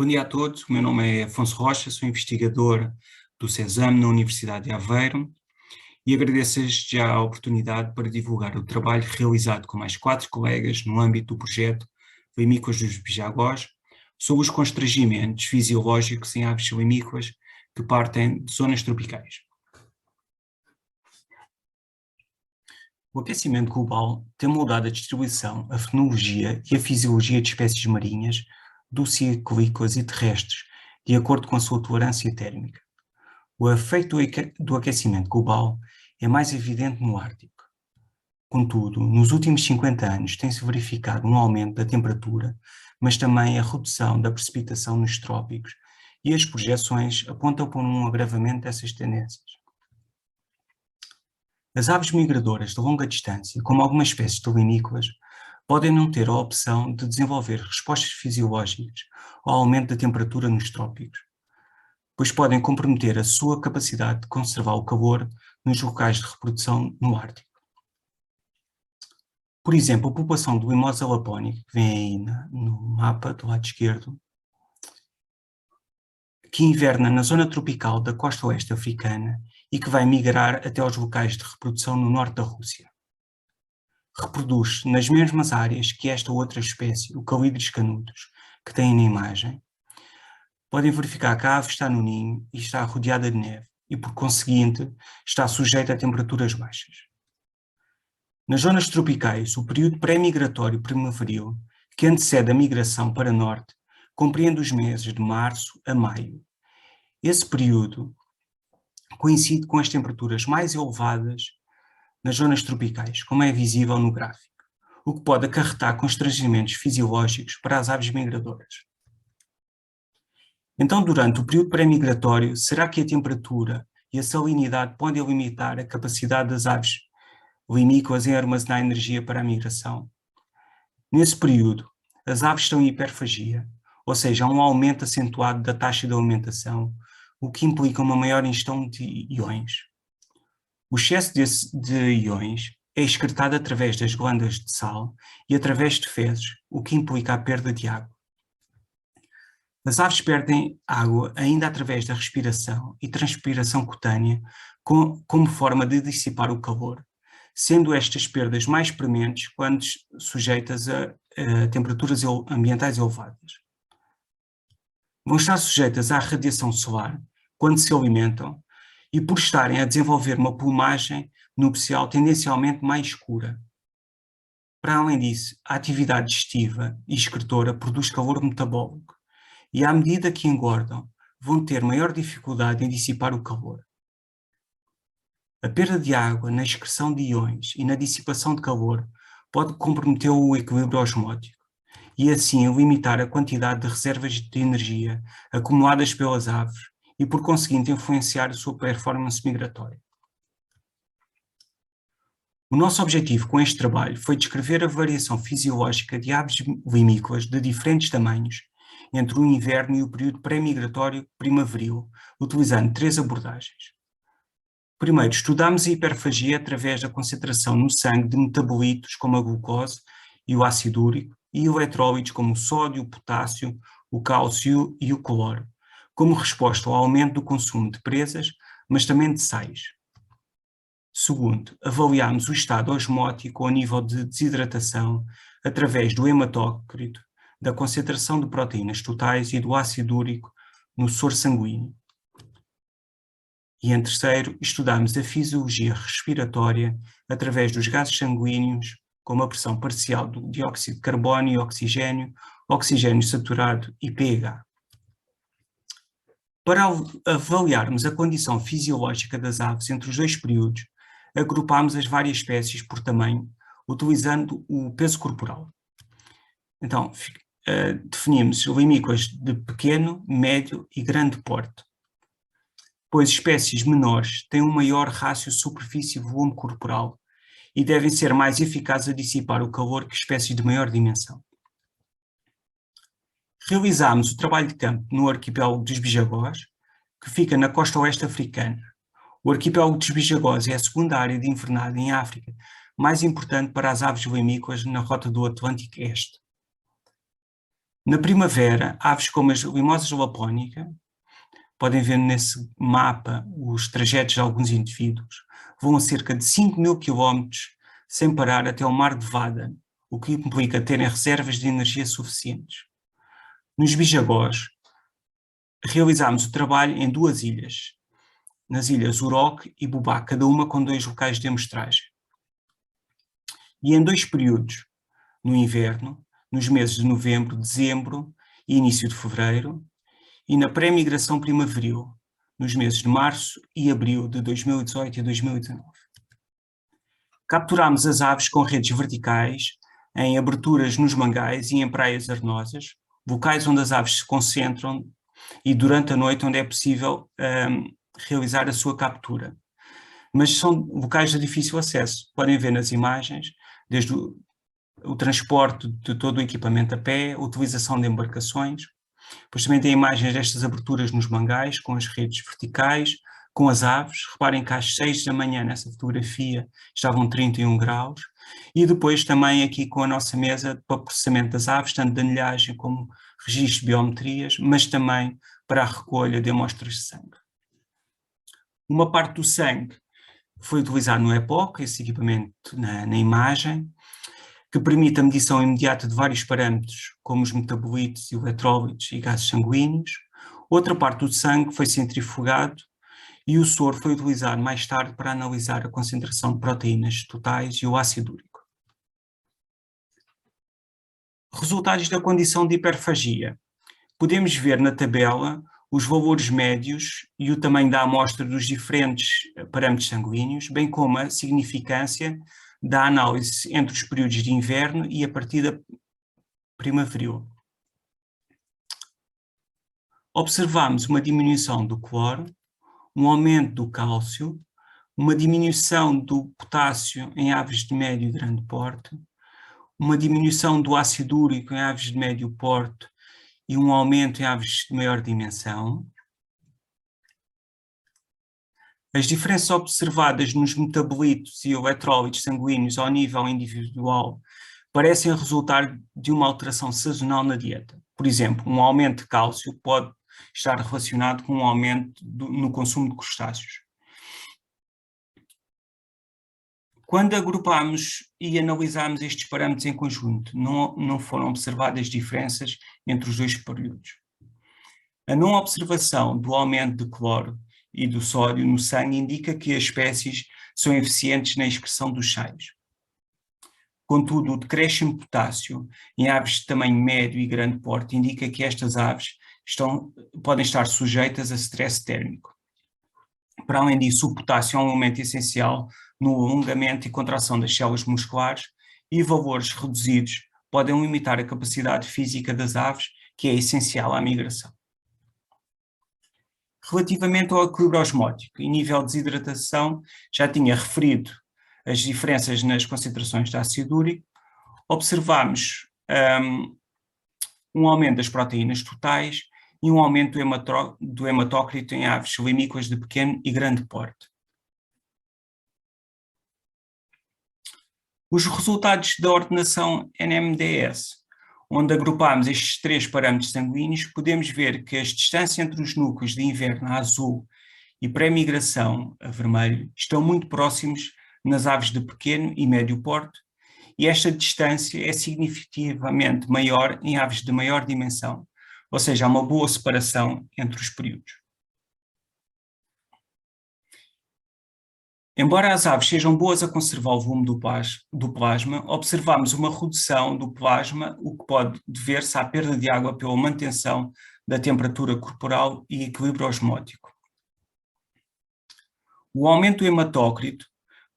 Bom dia a todos, o meu nome é Afonso Rocha, sou investigador do CESAM na Universidade de Aveiro e agradeço já a oportunidade para divulgar o trabalho realizado com mais 4 colegas no âmbito do projeto Limícolas dos Bijagós sobre os constrangimentos fisiológicos em aves limícolas que partem de zonas tropicais. O aquecimento global tem mudado a distribuição, a fenologia e a fisiologia de espécies marinhas, dulciclícolas e terrestres, de acordo com a sua tolerância térmica. O efeito do aquecimento global é mais evidente no Ártico. Contudo, nos últimos 50 anos tem-se verificado um aumento da temperatura, mas também a redução da precipitação nos trópicos, e as projeções apontam para um agravamento dessas tendências. As aves migradoras de longa distância, como algumas espécies de limícolas, podem não ter a opção de desenvolver respostas fisiológicas ao aumento da temperatura nos trópicos, pois podem comprometer a sua capacidade de conservar o calor nos locais de reprodução no Ártico. Por exemplo, a população do Mimosa lapónica, que vem aí no mapa do lado esquerdo, que inverna na zona tropical da costa oeste africana e que vai migrar até aos locais de reprodução no norte da Rússia. Reproduz-se nas mesmas áreas que esta outra espécie, o Calidris canutus, que tem na imagem. Podem verificar que a ave está no ninho e está rodeada de neve e, por conseguinte, está sujeita a temperaturas baixas. Nas zonas tropicais, o período pré-migratório primaveril, que antecede a migração para norte, compreende os meses de março a maio. Esse período coincide com as temperaturas mais elevadas nas zonas tropicais, como é visível no gráfico, o que pode acarretar constrangimentos fisiológicos para as aves migradoras. Então, durante o período pré-migratório, será que a temperatura e a salinidade podem limitar a capacidade das aves limícolas em armazenar energia para a migração? Nesse período, as aves estão em hiperfagia, ou seja, há um aumento acentuado da taxa de alimentação, o que implica uma maior ingestão de íons. O excesso de íons é excretado através das glândulas de sal e através de fezes, o que implica a perda de água. As aves perdem água ainda através da respiração e transpiração cutânea como forma de dissipar o calor, sendo estas perdas mais prementes quando sujeitas a temperaturas ambientais elevadas. Vão estar sujeitas à radiação solar quando se alimentam e por estarem a desenvolver uma plumagem nupcial tendencialmente mais escura. Para além disso, a atividade digestiva e excretora produz calor metabólico e, à medida que engordam, vão ter maior dificuldade em dissipar o calor. A perda de água na excreção de íons e na dissipação de calor pode comprometer o equilíbrio osmótico e assim limitar a quantidade de reservas de energia acumuladas pelas aves e, por conseguinte, influenciar a sua performance migratória. O nosso objetivo com este trabalho foi descrever a variação fisiológica de aves limícolas de diferentes tamanhos entre o inverno e o período pré-migratório primaveril, utilizando 3 abordagens. Primeiro, estudámos a hiperfagia através da concentração no sangue de metabolitos como a glucose e o ácido úrico e eletrólitos como o sódio, o potássio, o cálcio e o cloro, como resposta ao aumento do consumo de presas, mas também de sais. Segundo, avaliámos o estado osmótico ao nível de desidratação através do hematócrito, da concentração de proteínas totais e do ácido úrico no soro sanguíneo. E em terceiro, estudámos a fisiologia respiratória através dos gases sanguíneos, como a pressão parcial do dióxido de carbono e oxigênio, oxigênio saturado e pH. Para avaliarmos a condição fisiológica das aves entre os 2 períodos, agrupámos as várias espécies por tamanho, utilizando o peso corporal. Então, definimos limícolas de pequeno, médio e grande porte, pois espécies menores têm um maior rácio superfície-volume corporal e devem ser mais eficazes a dissipar o calor que espécies de maior dimensão. Realizámos o trabalho de campo no arquipélago dos Bijagós, que fica na costa oeste africana. O arquipélago dos Bijagós é a segunda área de invernada em África, mais importante para as aves limícolas na rota do Atlântico Este. Na primavera, aves como as limosas lapónica, podem ver nesse mapa os trajetos de alguns indivíduos, vão a cerca de 5.000 quilómetros sem parar até o mar de Vada, o que implica terem reservas de energia suficientes. Nos bijagós, realizámos o trabalho em 2 ilhas, nas ilhas Uroque e Bubá, cada uma com 2 locais de amostragem. E em 2 períodos, no inverno, nos meses de novembro, dezembro e início de fevereiro, e na pré-migração primaveril, nos meses de março e abril de 2018 e 2019. Capturámos as aves com redes verticais, em aberturas nos mangais e em praias arenosas, locais onde as aves se concentram e durante a noite onde é possível realizar a sua captura. Mas são locais de difícil acesso. Podem ver nas imagens, desde o transporte de todo o equipamento a pé, a utilização de embarcações. Depois também tem imagens destas aberturas nos mangais, com as redes verticais, com as aves. Reparem que às 6 da manhã, nessa fotografia, estavam 31 graus. E depois também aqui com a nossa mesa para processamento das aves, tanto de anilhagem como registro de biometrias, mas também para a recolha de amostras de sangue. Uma parte do sangue foi utilizado no EPOC, esse equipamento na imagem, que permite a medição imediata de vários parâmetros, como os metabolitos, eletrólitos e gases sanguíneos. Outra parte do sangue foi centrifugado e o soro foi utilizado mais tarde para analisar a concentração de proteínas totais e o ácido úrico. Resultados da condição de hiperfagia. Podemos ver na tabela os valores médios e o tamanho da amostra dos diferentes parâmetros sanguíneos, bem como a significância da análise entre os períodos de inverno e a partida primaveril. Observamos uma diminuição do cloro, um aumento do cálcio, uma diminuição do potássio em aves de médio e grande porte, uma diminuição do ácido úrico em aves de médio porte e um aumento em aves de maior dimensão. As diferenças observadas nos metabolitos e eletrólitos sanguíneos ao nível individual parecem resultar de uma alteração sazonal na dieta. Por exemplo, um aumento de cálcio pode estar relacionado com um aumento no consumo de crustáceos. Quando agrupámos e analisámos estes parâmetros em conjunto, não foram observadas diferenças entre os 2 períodos. A não observação do aumento de cloro e do sódio no sangue indica que as espécies são eficientes na excreção dos sais. Contudo, o decréscimo de potássio em aves de tamanho médio e grande porte indica que estas aves podem estar sujeitas a stress térmico. Para além disso, o potássio é um elemento essencial no alongamento e contração das células musculares e valores reduzidos podem limitar a capacidade física das aves, que é essencial à migração. Relativamente ao equilíbrio osmótico e nível de desidratação, já tinha referido as diferenças nas concentrações de ácido úrico. Observamos um aumento das proteínas totais e um aumento do hematócrito em aves limícolas de pequeno e grande porte. Os resultados da ordenação NMDS, onde agrupámos estes 3 parâmetros sanguíneos, podemos ver que as distâncias entre os núcleos de inverno a azul e pré-migração a vermelho estão muito próximos nas aves de pequeno e médio porte, e esta distância é significativamente maior em aves de maior dimensão, ou seja, há uma boa separação entre os períodos. Embora as aves sejam boas a conservar o volume do plasma, observamos uma redução do plasma, o que pode dever-se à perda de água pela manutenção da temperatura corporal e equilíbrio osmótico. O aumento do hematócrito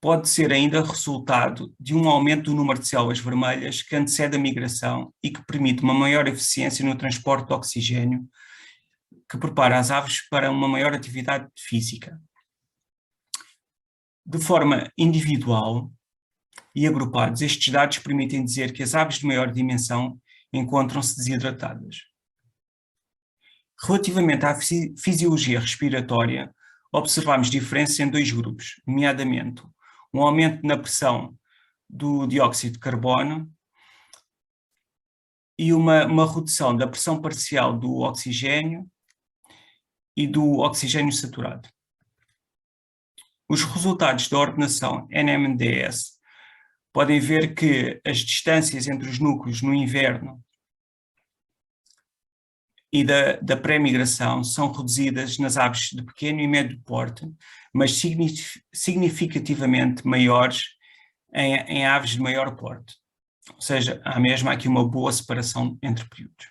pode ser ainda resultado de um aumento do número de células vermelhas que antecede a migração e que permite uma maior eficiência no transporte de oxigênio, que prepara as aves para uma maior atividade física. De forma individual e agrupados, estes dados permitem dizer que as aves de maior dimensão encontram-se desidratadas. Relativamente à fisiologia respiratória, observamos diferenças em 2 grupos, nomeadamente um aumento na pressão do dióxido de carbono e uma redução da pressão parcial do oxigênio e do oxigênio saturado. Os resultados da ordenação NMDS podem ver que as distâncias entre os núcleos no inverno e da pré-migração são reduzidas nas aves de pequeno e médio porte, mas significativamente maiores em aves de maior porte. Ou seja, há mesmo aqui uma boa separação entre períodos.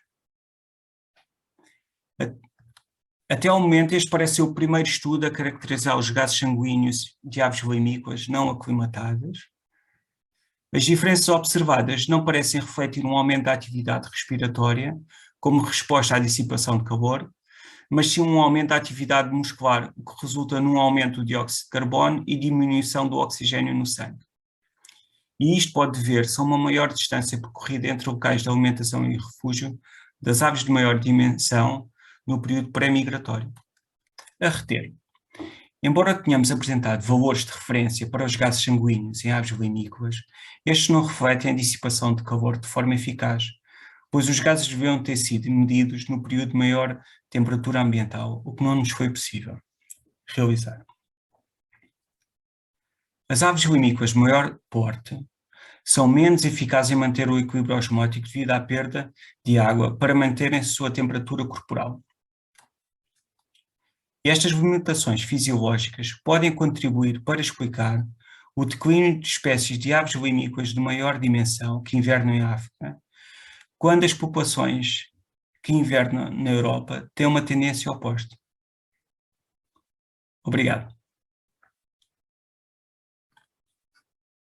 Até ao momento, este parece ser o primeiro estudo a caracterizar os gases sanguíneos de aves limícolas não aclimatadas. As diferenças observadas não parecem refletir um aumento da atividade respiratória, como resposta à dissipação de calor, mas sim um aumento da atividade muscular, o que resulta num aumento do dióxido de carbono e diminuição do oxigênio no sangue. E isto pode dever-se a uma maior distância percorrida entre locais de alimentação e refúgio das aves de maior dimensão no período pré-migratório. A reter, embora tenhamos apresentado valores de referência para os gases sanguíneos em aves limícolas, estes não refletem a dissipação de calor de forma eficaz, pois os gases deviam ter sido medidos no período de maior temperatura ambiental, o que não nos foi possível realizar. As aves limícolas de maior porte são menos eficazes em manter o equilíbrio osmótico devido à perda de água para manterem a sua temperatura corporal. E estas limitações fisiológicas podem contribuir para explicar o declínio de espécies de aves limícolas de maior dimensão que invernam em África, quando as populações que invernam na Europa têm uma tendência oposta. Obrigado.